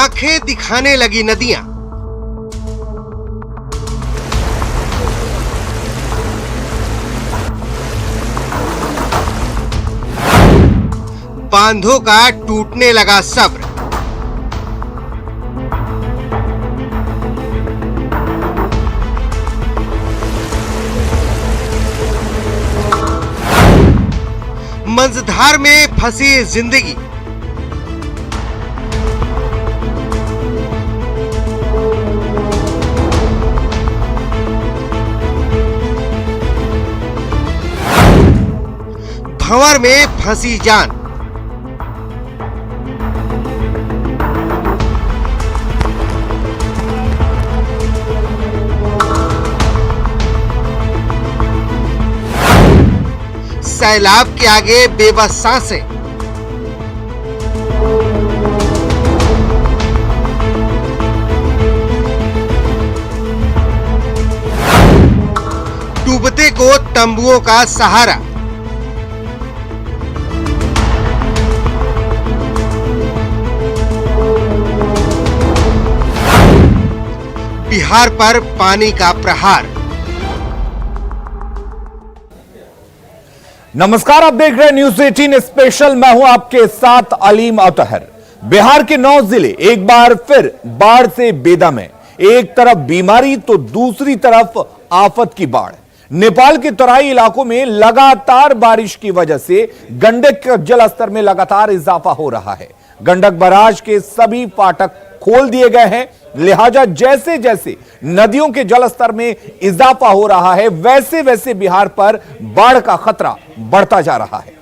आंखें दिखाने लगी नदियां। बांधों का टूटने लगा सब्र। मंझधार में फंसी जिंदगी। भंवर में फंसी जान। सैलाब के आगे बेबस सांसें। डूबते को तंबुओं का सहारा। बिहार पर पानी का प्रहार। नमस्कार, आप देख रहे हैं न्यूज 18 स्पेशल। मैं हूं आपके साथ अलीम अतहर। बिहार के 9 जिले एक बार फिर बाढ़ से बेदम है। एक तरफ बीमारी तो दूसरी तरफ आफत की बाढ़। नेपाल के तराई इलाकों में लगातार बारिश की वजह से गंडक के जलस्तर में लगातार इजाफा हो रहा है। गंडक बराज के सभी फाटक खोल दिए गए हैं, लिहाजा जैसे जैसे नदियों के जलस्तर में इजाफा हो रहा है वैसे वैसे बिहार पर बाढ़ का खतरा बढ़ता जा रहा है।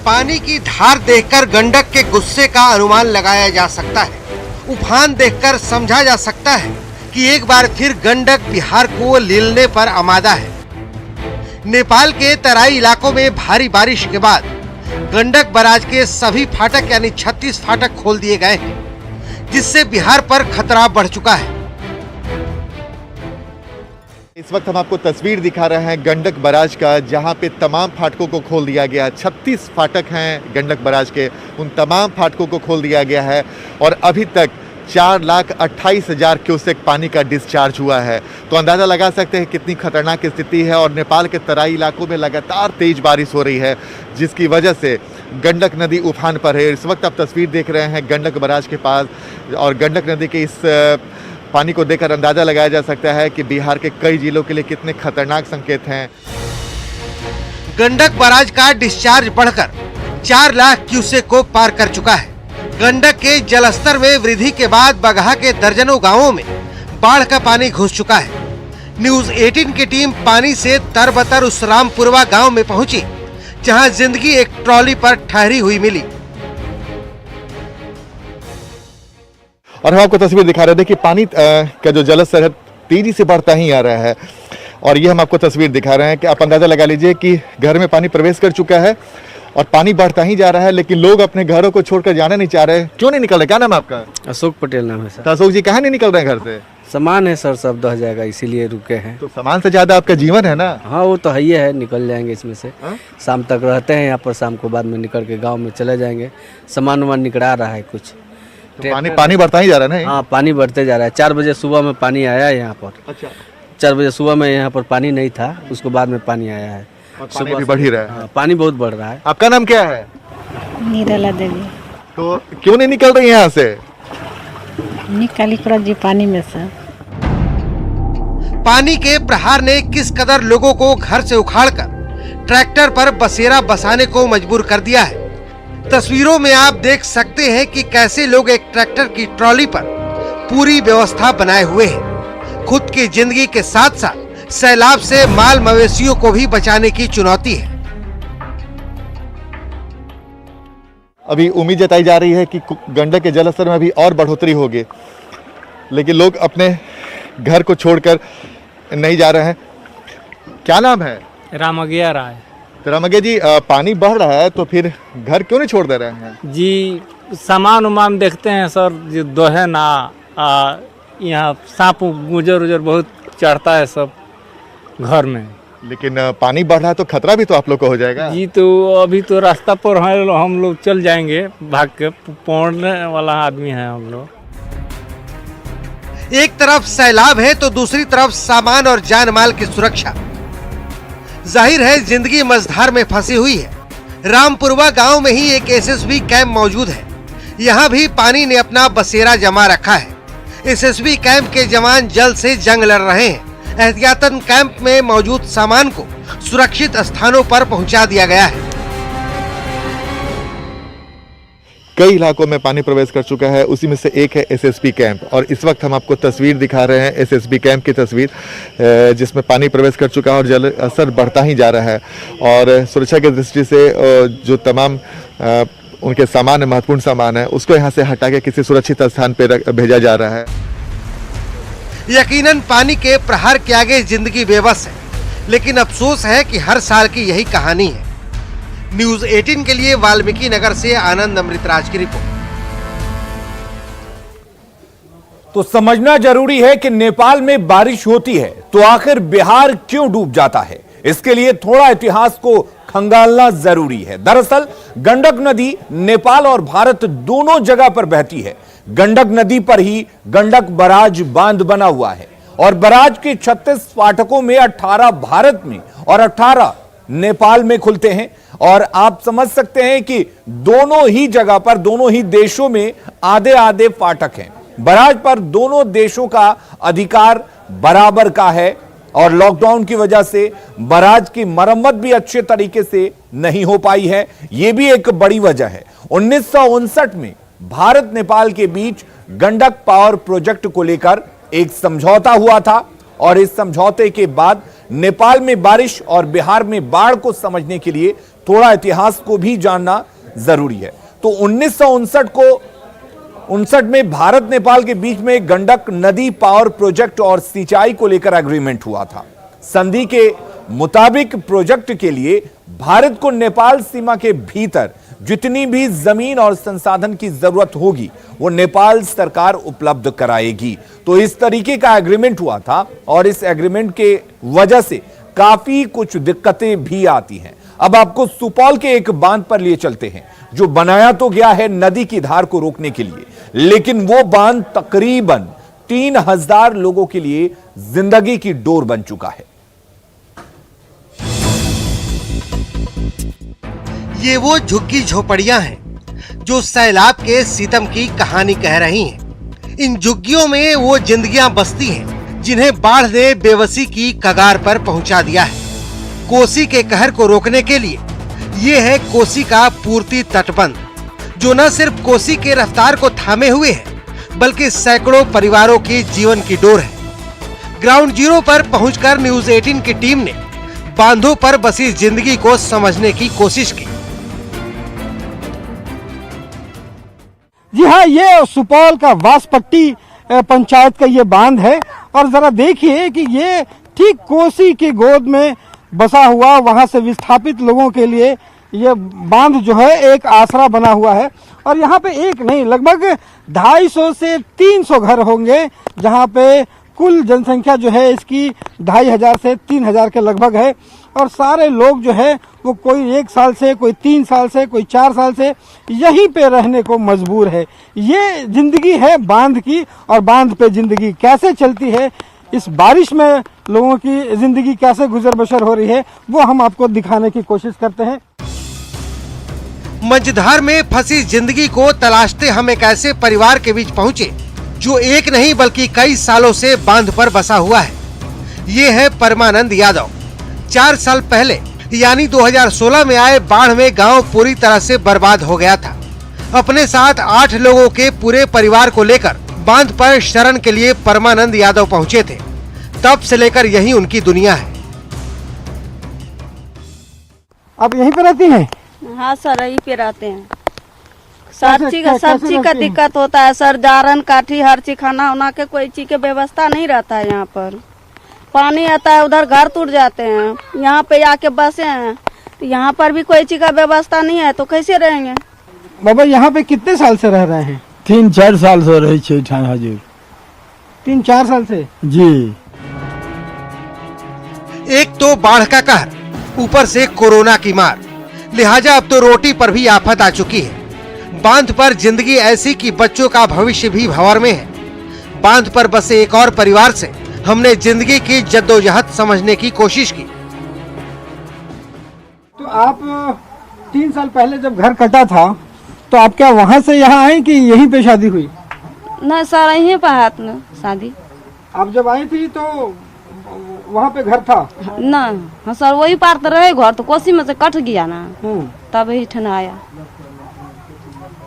पानी की धार देखकर गंडक के गुस्से का अनुमान लगाया जा सकता है। उफान देखकर समझा जा सकता है कि एक बार फिर गंडक बिहार को लीलने पर आमादा है। नेपाल के तराई इलाकों में भारी बारिश के बाद गंडक बराज के सभी फाटक यानी 36 फाटक खोल दिए गए हैं, जिससे बिहार पर खतरा बढ़ चुका है। इस वक्त हम आपको तस्वीर दिखा रहे हैं गंडक बराज का, जहां पे तमाम फाटकों को खोल दिया गया। 36 फाटक हैं गंडक बराज के, उन तमाम फाटकों को खोल दिया गया है और अभी तक 4,28,000 क्यूसेक पानी का डिस्चार्ज हुआ है। तो अंदाज़ा लगा सकते हैं कितनी खतरनाक स्थिति है। और नेपाल के तराई इलाकों में लगातार तेज बारिश हो रही है, जिसकी वजह से गंडक नदी उफान पर है। इस वक्त आप तस्वीर देख रहे हैं गंडक बराज के पास, और गंडक नदी के इस पानी को देखकर अंदाज़ा लगाया जा सकता है कि बिहार के कई जिलों के लिए कितने खतरनाक संकेत हैं। गंडक बराज का डिस्चार्ज बढ़कर 4 लाख क्यूसेक को पार कर चुका है। गंडक के जलस्तर में वृद्धि के बाद बगहा के दर्जनों गांवों में बाढ़ का पानी घुस चुका है। न्यूज 18 की टीम पानी से तरबतर उस रामपुरवा गांव में पहुंची, जहां जिंदगी एक ट्रॉली पर ठहरी हुई मिली। और हम आपको तस्वीर दिखा रहे थे कि पानी का जो जलस्तर है तेजी से बढ़ता ही आ रहा है। और ये हम आपको तस्वीर दिखा रहे हैं कि आप अंदाजा लगा लीजिए कि घर में पानी प्रवेश कर चुका है और पानी बढ़ता ही जा रहा है, लेकिन लोग अपने घरों को छोड़कर जाना नहीं चाह रहे। क्यों नहीं निकल रहे? क्या नाम है आपका? अशोक पटेल नाम है सर। तो अशोक जी कहाँ नहीं निकल रहे हैं घर से? सामान है सर, सब दह जाएगा इसीलिए रुके हैं। तो सामान से ज्यादा आपका जीवन है ना। हाँ वो तो है, निकल जाएंगे इसमें से। शाम तक रहते हैं यहाँ पर, शाम को बाद में निकल के गाँव में चले जाएंगे। सामान वामान निकला रहा है कुछ। तो पानी बढ़ता ही जा रहा है ना। हाँ पानी बढ़ते जा रहा है। 4 बजे सुबह में पानी आया है यहाँ पर। अच्छा। 4 बजे सुबह में यहाँ पर पानी नहीं था, उसको बाद में पानी आया है। पानी भी बढ़ ही रहा है। हाँ, पानी बहुत बढ़ रहा है। आपका नाम क्या है? निर्मला देवी। तो क्यों नहीं निकल रही यहाँ से? निकाली करा जी पानी में से। पानी के प्रहार ने किस कदर लोगों को घर से उखाड़कर ट्रैक्टर पर बसेरा बसाने को मजबूर कर दिया है। तस्वीरों में आप देख सकते हैं कि कैसे लोग एक ट्रैक्टर की ट्रॉली पर पूरी व्यवस्था बनाए हुए हैं। खुद की जिंदगी के साथ साथ सैलाब से माल मवेशियों को भी बचाने की चुनौती है। अभी उम्मीद जताई जा रही है कि गंडक के जलस्तर में अभी और बढ़ोतरी होगी, लेकिन लोग अपने घर को छोड़कर नहीं जा रहे हैं। क्या नाम है? रामगिया राय। तो रामगिया जी, पानी बढ़ रहा है तो फिर घर क्यों नहीं छोड़ दे रहे हैं? जी सामान उमान देखते हैं सर, जो दोहे ना यहाँ सांप गुजर उजर बहुत चढ़ता है सब घर में। लेकिन पानी बढ़ रहा है तो खतरा भी तो आप लोग को हो जाएगा। जी तो अभी तो रास्ता पर हैं, हम लोग चल जाएंगे भाग के, पहुंचने वाला आदमी है हम लोग। एक तरफ सैलाब है तो दूसरी तरफ सामान और जान माल की सुरक्षा। जाहिर है जिंदगी मझधार में फंसी हुई है। रामपुरवा गांव में ही एक एसएसबी कैंप मौजूद है। यहाँ भी पानी ने अपना बसेरा जमा रखा है। एसएसबी कैंप के जवान जल से जंग लड़ रहे हैं। एहतियातन कैंप में मौजूद सामान को सुरक्षित स्थानों पर पहुंचा दिया गया है। कई इलाकों में पानी प्रवेश कर चुका है, उसी में से एक है एसएसबी कैंप। और इस वक्त हम आपको तस्वीर दिखा रहे हैं एसएसबी कैंप की तस्वीर, जिसमें पानी प्रवेश कर चुका है और जल स्तर बढ़ता ही जा रहा है। और सुरक्षा की दृष्टि से जो तमाम उनके सामान है, महत्वपूर्ण सामान है, उसको यहाँ से हटा के किसी सुरक्षित स्थान पर भेजा जा रहा है। यकीनन पानी के प्रहार के आगे जिंदगी बेबस है, लेकिन अफसोस है कि हर साल की यही कहानी है। न्यूज 18 के लिए वाल्मीकि नगर से आनंद अमृतराज की रिपोर्ट। तो समझना जरूरी है कि नेपाल में बारिश होती है तो आखिर बिहार क्यों डूब जाता है। इसके लिए थोड़ा इतिहास को खंगालना जरूरी है। दरअसल गंडक नदी नेपाल और भारत दोनों जगह पर बहती है। गंडक नदी पर ही गंडक बराज बांध बना हुआ है और बराज के 36 फाटकों में 18 भारत में और 18 नेपाल में खुलते हैं। और आप समझ सकते हैं कि दोनों ही जगह पर, दोनों ही देशों में आधे आधे फाटक हैं। बराज पर दोनों देशों का अधिकार बराबर का है और लॉकडाउन की वजह से बराज की मरम्मत भी अच्छे तरीके से नहीं हो पाई है। यह भी एक बड़ी वजह है। 1959 में भारत नेपाल के बीच गंडक पावर प्रोजेक्ट को लेकर एक समझौता हुआ था और इस समझौते के बाद नेपाल में बारिश और बिहार में बाढ़ को समझने के लिए थोड़ा इतिहास को भी जानना जरूरी है। तो 1959 में भारत नेपाल के बीच में गंडक नदी पावर प्रोजेक्ट और सिंचाई को लेकर एग्रीमेंट हुआ था। संधि के मुताबिक प्रोजेक्ट के लिए भारत को नेपाल सीमा के भीतर जितनी भी जमीन और संसाधन की जरूरत होगी वो नेपाल सरकार उपलब्ध कराएगी। तो इस तरीके का एग्रीमेंट हुआ था और इस एग्रीमेंट के वजह से काफी कुछ दिक्कतें भी आती हैं। अब आपको सुपौल के एक बांध पर लिए चलते हैं जो बनाया तो गया है नदी की धार को रोकने के लिए, लेकिन वो बांध तकरीबन 3000 लोगों के लिए जिंदगी की डोर बन चुका है। ये वो झुग्गी झोपड़ियां हैं जो सैलाब के सितम की कहानी कह रही हैं। इन झुग्गियों में वो जिंदगियां बसती हैं जिन्हें बाढ़ ने बेबसी की कगार पर पहुंचा दिया है। कोसी के कहर को रोकने के लिए ये है कोसी का पूर्ति तटबंध, जो न सिर्फ कोसी के रफ्तार को थामे हुए है बल्कि सैकड़ों परिवारों की जीवन की डोर है। ग्राउंड जीरो पर पहुंचकर न्यूज 18 की टीम ने बांधों पर बसी जिंदगी को समझने की कोशिश की। जी हाँ, ये सुपौल का वासपट्टी पंचायत का ये बांध है और जरा देखिए कि ये ठीक कोसी की गोद में बसा हुआ, वहां से विस्थापित लोगों के लिए ये बांध जो है एक आसरा बना हुआ है। और यहाँ पे एक नहीं, लगभग 250 से 300 घर होंगे, जहाँ पे कुल जनसंख्या जो है इसकी 2500 से 3000 के लगभग है। और सारे लोग जो है वो कोई 1 साल से, कोई 3 साल से, कोई 4 साल से यहीं पे रहने को मजबूर है। ये जिंदगी है बांध की, और बांध पे जिंदगी कैसे चलती है, इस बारिश में लोगों की जिंदगी कैसे गुजर बसर हो रही है, वो हम आपको दिखाने की कोशिश करते हैं। मझधार में फंसी जिंदगी को तलाशते हम एक ऐसे परिवार के बीच पहुंचे जो एक नहीं बल्कि कई सालों से बांध पर बसा हुआ है। ये है परमानंद यादव। 4 साल पहले यानी 2016 में आए बाढ़ में गांव पूरी तरह से बर्बाद हो गया था। अपने साथ 8 लोगों के पूरे परिवार को लेकर बांध पर शरण के लिए परमानंद यादव पहुंचे थे। तब से लेकर यही उनकी दुनिया है। आप यहीं पे रहती हैं? हाँ सर, यहीं पे रहते हैं। सब चीज का दिक्कत होता है सर, जारन काठी हर चीज, खाना उना के कोई चीज के व्यवस्था नहीं रहता है। यहाँ पर पानी आता है, उधर घर टूट जाते हैं, यहाँ पे आके बसे हैं, तो यहाँ पर भी कोई चीज का व्यवस्था नहीं है, तो कैसे रहेंगे? बाबा यहाँ पे कितने साल से रह रहे हैं? 3-4 साल से रही हजूर। 3-4 साल से? जी। एक तो बाढ़ का कहर, ऊपर से कोरोना की मार, लिहाजा अब तो रोटी पर भी आफत आ चुकी है। बांध पर जिंदगी ऐसी कि बच्चों का भविष्य भी भंवर में है। बांध पर बसे एक और परिवार से हमने जिंदगी की जद्दोजहद समझने की कोशिश की। तो आप 3 साल पहले जब घर कटा था तो आप क्या वहाँ से यहाँ आए कि यहीं पे शादी हुई? नहीं सर, यहीं पर है अपने शादी। आप जब आई थी तो वहाँ पे घर था? ना हाँ सर, वही पार तो रहे घर, तो कोसी में से कट गया ना, तब ही ठंडा आया।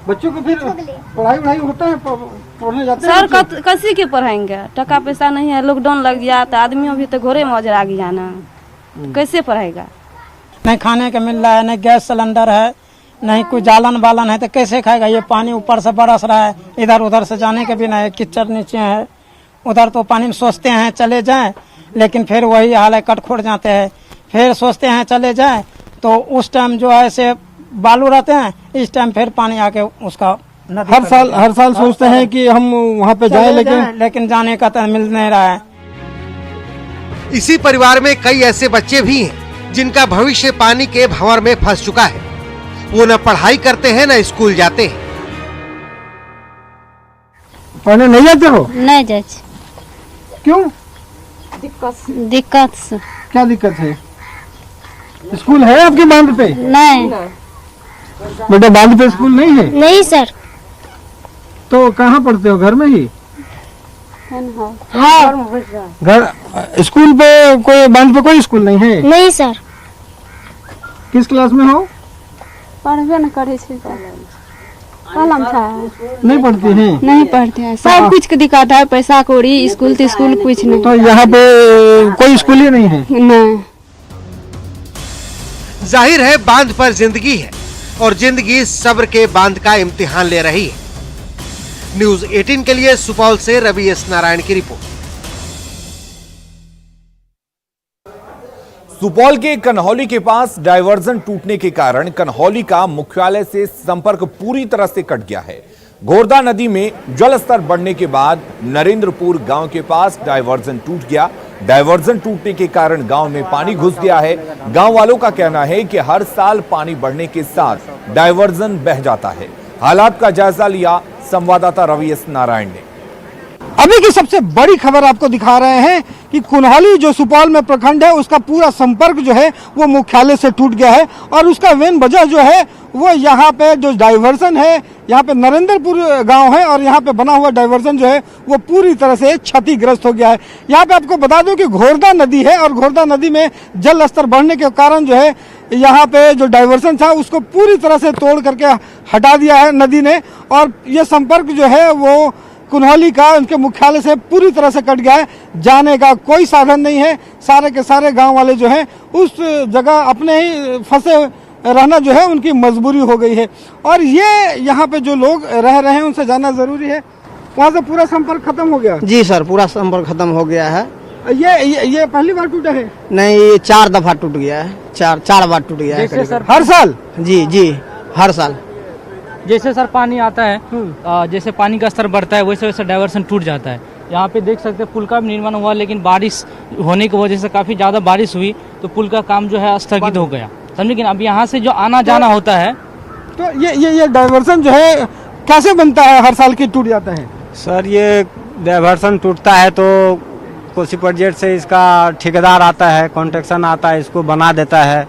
बच्चों को फिर पढ़ाई होता है, पढ़ने जाते हैं सर? कैसे के पढ़ाएंगे, टका पैसा नहीं है, लॉकडाउन लग गया तो आदमियों भी तो घोरे मौज आ गया ना, कैसे पढ़ाएगा? नहीं खाने का मिल रहा है, नहीं गैस सिलेंडर है, नहीं कोई जालन बालन है, तो कैसे खाएगा? ये पानी ऊपर से बरस रहा है, इधर उधर से जाने के भी नहीं, कीचड़ नीचे है, उधर तो पानी में सोचते हैं चले जाएं, लेकिन फिर वही हाल है, कट खोड़ जाते हैं। फिर सोचते हैं चले जाएं तो उस टाइम जो है से बालू रहते हैं, इस टाइम फिर पानी आके उसका हर साल सोचते हैं कि हम वहाँ पे जाएं, लेकिन जाने का तो मिल नहीं रहा है। इसी परिवार में कई ऐसे बच्चे भी हैं जिनका भविष्य पानी के भंवर में फंस चुका है। वो न पढ़ाई करते हैं न स्कूल जाते हैं। पढ़ने नहीं जाते हो? नहीं जाए। क्यों? दिक्कत से। क्या दिक्कत है? स्कूल है आपके बांध पे? नहीं बेटा, बांध पे स्कूल नहीं है? नहीं सर। तो कहाँ पढ़ते हो? घर में ही? हाँ घर स्कूल पे कोई बांध पे कोई स्कूल नहीं है? नहीं सर। किस क्लास में हो? पढ़बे न करे कलम था, नहीं पढ़ती हैं? नहीं पढ़ते हैं, सब कुछ के दिक्कत है, पैसा कौड़ी, स्कूल तो स्कूल कुछ नहीं। तो यहाँ पे कोई स्कूल ही नहीं है? नहीं। जाहिर है बांध पर जिंदगी है और जिंदगी सब्र के बांध का इम्तिहान ले रही है। न्यूज 18 के लिए सुपौल से रवि एस नारायण की रिपोर्ट। सुपौल के कन्हौली के पास डायवर्जन टूटने के कारण कन्हौली का मुख्यालय से संपर्क पूरी तरह से कट गया है। घोरदा नदी में जल स्तर बढ़ने के बाद नरेंद्रपुर गांव के पास डायवर्जन टूट गया। डायवर्जन टूटने के कारण गांव में पानी घुस गया है। गांव वालों का कहना है कि हर साल पानी बढ़ने के साथ डायवर्जन बह जाता है। हालात का जायजा लिया संवाददाता रवि एस नारायण ने। अभी की सबसे बड़ी खबर आपको दिखा रहे हैं कि कुन्हौली जो सुपौल में प्रखंड है, उसका पूरा संपर्क जो है वो मुख्यालय से टूट गया है। और उसका मेन वजह जो है वो यहाँ पे जो डाइवर्जन है, यहाँ पे नरेंद्रपुर गांव है और यहाँ पे बना हुआ डाइवर्जन जो है वो पूरी तरह से क्षतिग्रस्त हो गया है। यहाँ पे आपको बता दूं कि घोरदा नदी है और घोरदा नदी में जल स्तर बढ़ने के कारण जो है यहाँ पे जो डाइवर्जन था उसको पूरी तरह से तोड़ करके हटा दिया है नदी ने। और ये संपर्क जो है वो कुन्हौली का उनके मुख्यालय से पूरी तरह से कट गया है। जाने का कोई साधन नहीं है। सारे के सारे गांव वाले जो हैं उस जगह अपने ही फंसे रहना जो है उनकी मजबूरी हो गई है। और ये यहाँ पे जो लोग रह रहे हैं उनसे जानना जरूरी है। वहाँ से पूरा संपर्क खत्म हो गया? जी सर, पूरा संपर्क खत्म हो गया है। ये पहली बार टूटा है? नहीं, ये 4 दफा टूट गया है, चार बार टूट गया है सर, हर साल? जी हर साल। जैसे सर पानी आता है, जैसे पानी का स्तर बढ़ता है वैसे वैसे डाइवर्सन टूट जाता है। यहाँ पे देख सकते हैं पुल का भी निर्माण हुआ, लेकिन बारिश होने की वजह से काफी ज्यादा बारिश हुई तो पुल का काम जो है स्थगित हो गया, समझे। लेकिन अब यहाँ से जो आना जाना होता है तो ये डाइवर्सन जो है कैसे बनता है? हर साल की टूट जाता है? सर ये डाइवर्सन टूटता है तो कोसी प्रोजेक्ट से इसका ठेकेदार आता है, कॉन्ट्रैक्शन आता है, इसको बना देता है,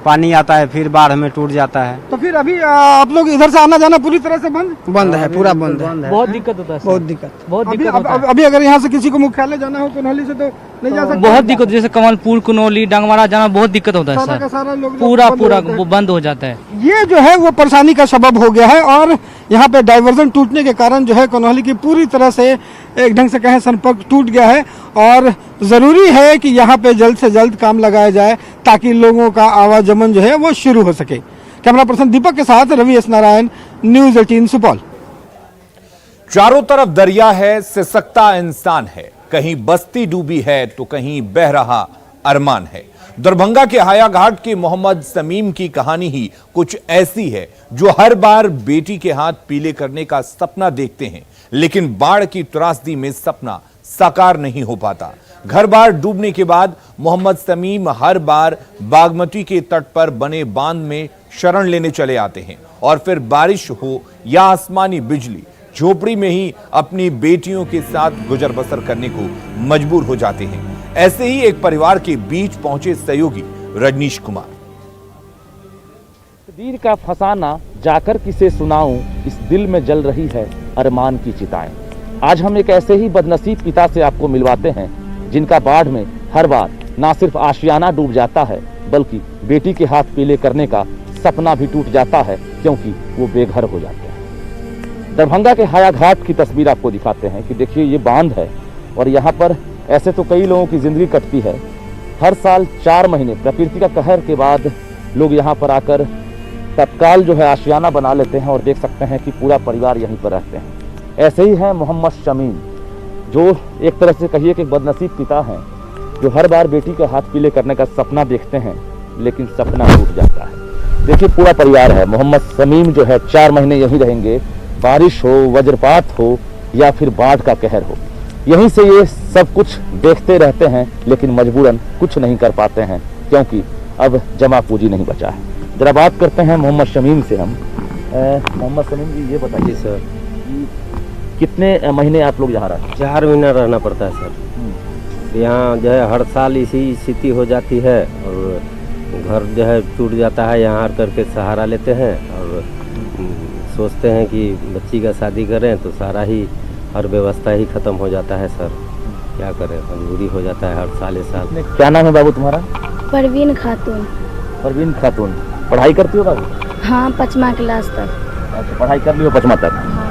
पानी आता है, फिर बाढ़ में टूट जाता है। तो फिर अभी आप लोग इधर से आना जाना पूरी तरह से बंद है, पूरा बंद है। बहुत दिक्कत होता है, बहुत दिक्कत होता है। अभी अगर यहाँ से किसी को मुख्यालय जाना हो कुन्हौली से तो नहीं जा सकते? बहुत दिक्कत, जैसे कमलपुर, कुनौली, डंगवाड़ा जाना बहुत दिक्कत होता है सर, पूरा बंद हो जाता है। ये जो है वो परेशानी का सबब हो गया है। और यहाँ पे डाइवर्जन टूटने के कारण जो है कुन्हौली की पूरी तरह से एक ढंग से कहें संपर्क टूट गया है। और जरूरी है कि यहाँ पे जल्द से जल्द काम लगाया जाए ताकि लोगों का आवागमन जो है वो शुरू हो सके। कैमरा पर्सन दीपक के साथ रवि एस नारायण, न्यूज 18 सुपौल। चारों तरफ दरिया है, सिसकता इंसान है, कहीं बस्ती डूबी है तो कहीं बह रहा अरमान है। दरभंगा के हायाघाट के मोहम्मद समीम की कहानी ही कुछ ऐसी है जो हर बार बेटी के हाथ पीले करने का सपना देखते हैं, लेकिन बाढ़ की त्रासदी में सपना साकार नहीं हो पाता। घर बार डूबने के बाद मोहम्मद समीम हर बार बागमती के तट पर बने बांध में शरण लेने चले आते हैं और फिर बारिश हो या आसमानी बिजली, झोपड़ी में ही अपनी बेटियों के साथ गुजर बसर करने को मजबूर हो जाते हैं। ऐसे ही एक परिवार के बीच पहुंचे सहयोगी रजनीश कुमार। तकदीर का फसाना जाकर किसे सुनाऊं, इस दिल में जल रही है अरमान की चिताएं। आज हम एक ऐसे ही बदनसीब पिता से आपको मिलवाते हैं जिनका बाढ़ में हर बार ना सिर्फ आशियाना डूब जाता है बल्कि बेटी के हाथ पीले करने का सपना भी टूट जाता है क्योंकि वो बेघर हो जाते हैं। दरभंगा के हाया घाट की तस्वीर आपको दिखाते हैं कि देखिए ये बांध है और यहाँ पर ऐसे तो कई लोगों की जिंदगी कटती है। हर साल 4 महीने प्रकृति का कहर के बाद लोग यहाँ पर आकर तत्काल जो है आशियाना बना लेते हैं और देख सकते हैं कि पूरा परिवार यहीं पर रहते हैं। ऐसे ही है मोहम्मद शमीम, जो एक तरह से कहिए कि बदनसीब पिता हैं, जो हर बार बेटी के हाथ पीले करने का सपना देखते हैं लेकिन सपना टूट जाता है। देखिए पूरा परिवार है। मोहम्मद शमीम जो है 4 महीने यहीं रहेंगे, बारिश हो, वज्रपात हो या फिर बाढ़ का कहर हो, यहीं से ये सब कुछ देखते रहते हैं लेकिन मजबूरन कुछ नहीं कर पाते हैं क्योंकि अब जमा पूंजी नहीं बचा है। जरा बात करते हैं मोहम्मद शमीम से हम। मोहम्मद शमीम जी ये बताइए सर कि कितने महीने आप लोग यहाँ रहते हैं? 4 महीना रहना पड़ता है सर। यहाँ जो है हर साल इसी स्थिति हो जाती है और घर जो है टूट जाता है। यहाँ आकर करके सहारा लेते हैं और सोचते हैं कि बच्ची का शादी करें तो सारा ही हर व्यवस्था ही खत्म हो जाता है सर। क्या करें, मजबूरी हो जाता है हर साल साल। क्या नाम है बाबू तुम्हारा? परवीन खातून। परवीन खातून, पढ़ाई करती हो बाबू? हाँ, 5वीं क्लास तक। अच्छा, पढ़ाई कर ली हो 5वीं तक? हाँ।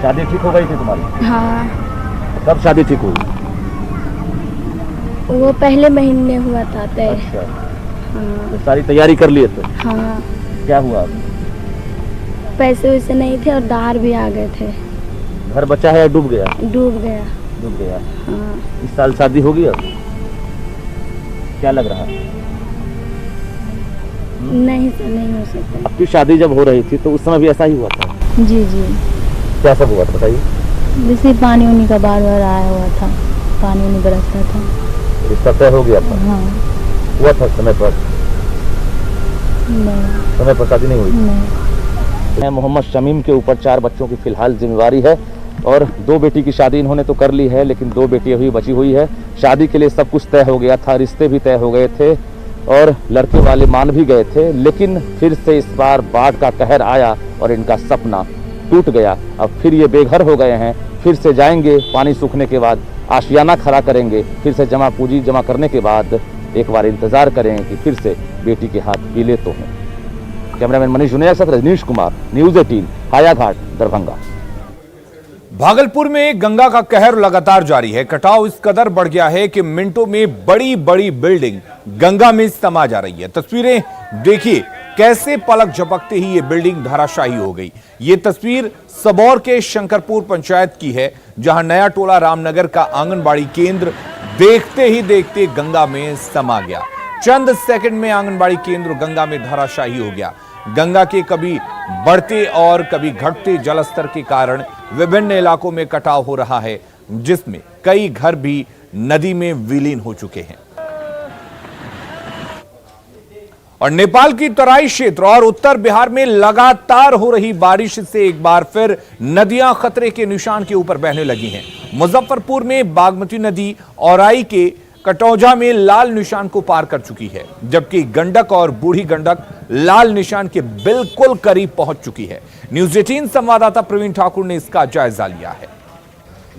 शादी ठीक हो गई थी तुम्हारी? हाँ। कब शादी ठीक हुई? वो पहले महीने हुआ था तय। अच्छा। हाँ। तो सारी तैयारी कर लिए थे? हाँ। क्या हुआ? पैसे वैसे नहीं थे और दार भी आ गए थे। घर बचा है या डूब गया? डूब गया। डूब गया। हाँ। इस साल शादी होगी अब? क्या लग रहा है? नहीं सर, नहीं हो सकता। आपकी शादी जब हो रही थी तो उस समय भी ऐसा ही हुआ था? जी जी। क्या सब हुआ था बताइए? जैसे पानी उनी का बार बार आया हुआ था, पानी उनी बरसता था। रिश्ता तय हो गया था? हाँ। हुआ था समय पर? नहीं। समय पर शादी नहीं हुई? नहीं। मोहम्मद शमीम के ऊपर 4 बच्चों की फिलहाल जिम्मेवारी है और 2 बेटी की शादी इन्होंने तो कर ली है लेकिन 2 बेटी अभी बची हुई है। शादी के लिए सब कुछ तय हो गया था, रिश्ते भी तय हो गए थे और लड़के वाले मान भी गए थे, लेकिन फिर से इस बार बाढ़ का कहर आया और इनका सपना टूट गया। अब फिर ये बेघर हो गए हैं, फिर से जाएंगे, पानी सूखने के बाद आशियाना खड़ा करेंगे, फिर से जमा पूंजी जमा करने के बाद एक बार इंतजार करेंगे कि फिर से बेटी के हाथ पीले तो हों। कैमरामैन मनीष जुनेजा के साथ रजनीश कुमार, न्यूज़ 18, हाया घाट, दरभंगा। भागलपुर में गंगा का कहर लगातार जारी है। कटाव इस कदर बढ़ गया है कि मिनटों में बड़ी बड़ी बिल्डिंग गंगा में समा जा रही है। तस्वीरें देखिए कैसे पलक झपकते ही ये बिल्डिंग धराशायी हो गई। ये तस्वीर सबौर के शंकरपुर पंचायत की है जहां नया टोला रामनगर का आंगनबाड़ी केंद्र देखते ही देखते गंगा में समा गया। चंद सेकंड में आंगनबाड़ी केंद्र गंगा में धराशायी हो गया। गंगा के कभी बढ़ते और कभी घटते जलस्तर के कारण विभिन्न इलाकों में कटाव हो रहा है, जिसमें कई घर भी नदी में विलीन हो चुके हैं। और नेपाल की तराई क्षेत्र और उत्तर बिहार में लगातार हो रही बारिश से एक बार फिर नदियां खतरे के निशान के ऊपर बहने लगी हैं। मुजफ्फरपुर में बागमती नदी औराई के कटौझा में लाल निशान को पार कर चुकी है, जबकि गंडक और बूढ़ी गंडक लाल निशान के बिल्कुल करीब पहुंच चुकी है। न्यूज़ 18 संवाददाता प्रवीण ठाकुर ने इसका जायजा लिया है।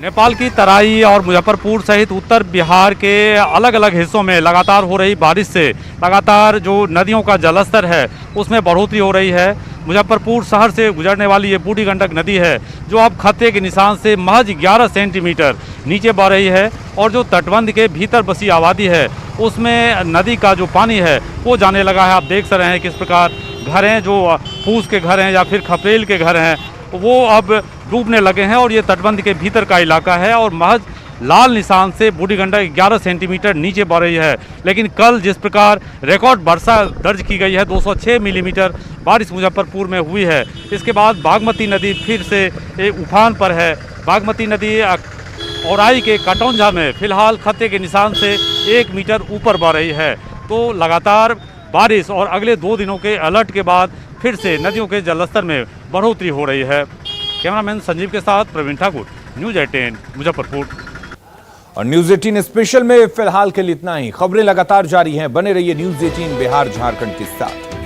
नेपाल की तराई और मुजफ्फरपुर सहित उत्तर बिहार के अलग अलग हिस्सों में लगातार हो रही बारिश से लगातार जो नदियों का जलस्तर है उसमें बढ़ोतरी हो रही है। मुजफ्फरपुर शहर से गुजरने वाली ये बूढ़ी गंडक नदी है जो अब खतरे के निशान से महज 11 सेंटीमीटर नीचे बह रही है और जो तटबंध के भीतर बसी आबादी है उसमें नदी का जो पानी है वो जाने लगा है। आप देख सकते हैं किस प्रकार घर हैं जो फूस के घर हैं या फिर खपरेल के घर हैं वो अब डूबने लगे हैं और ये तटबंध के भीतर का इलाका है और महज लाल निशान से बूढ़ी गंडक 11 सेंटीमीटर नीचे बढ़ रही है। लेकिन कल जिस प्रकार रिकॉर्ड वर्षा दर्ज की गई है 206 मिलीमीटर बारिश मुजफ्फरपुर में हुई है, इसके बाद बागमती नदी फिर से उफान पर है। बागमती नदी औराई के कटौंझा में फिलहाल खतरे के निशान से 1 मीटर ऊपर बह रही है। तो लगातार बारिश और अगले 2 दिनों के अलर्ट के बाद फिर से नदियों के जलस्तर में बढ़ोतरी हो रही है। कैमरामैन संजीव के साथ प्रवीण ठाकुर, न्यूज़ 18 मुजफ्फरपुर। और न्यूज़ 18 स्पेशल में फिलहाल के लिए इतना ही। खबरें लगातार जारी हैं, बने रहिए न्यूज़ 18 बिहार झारखंड के साथ।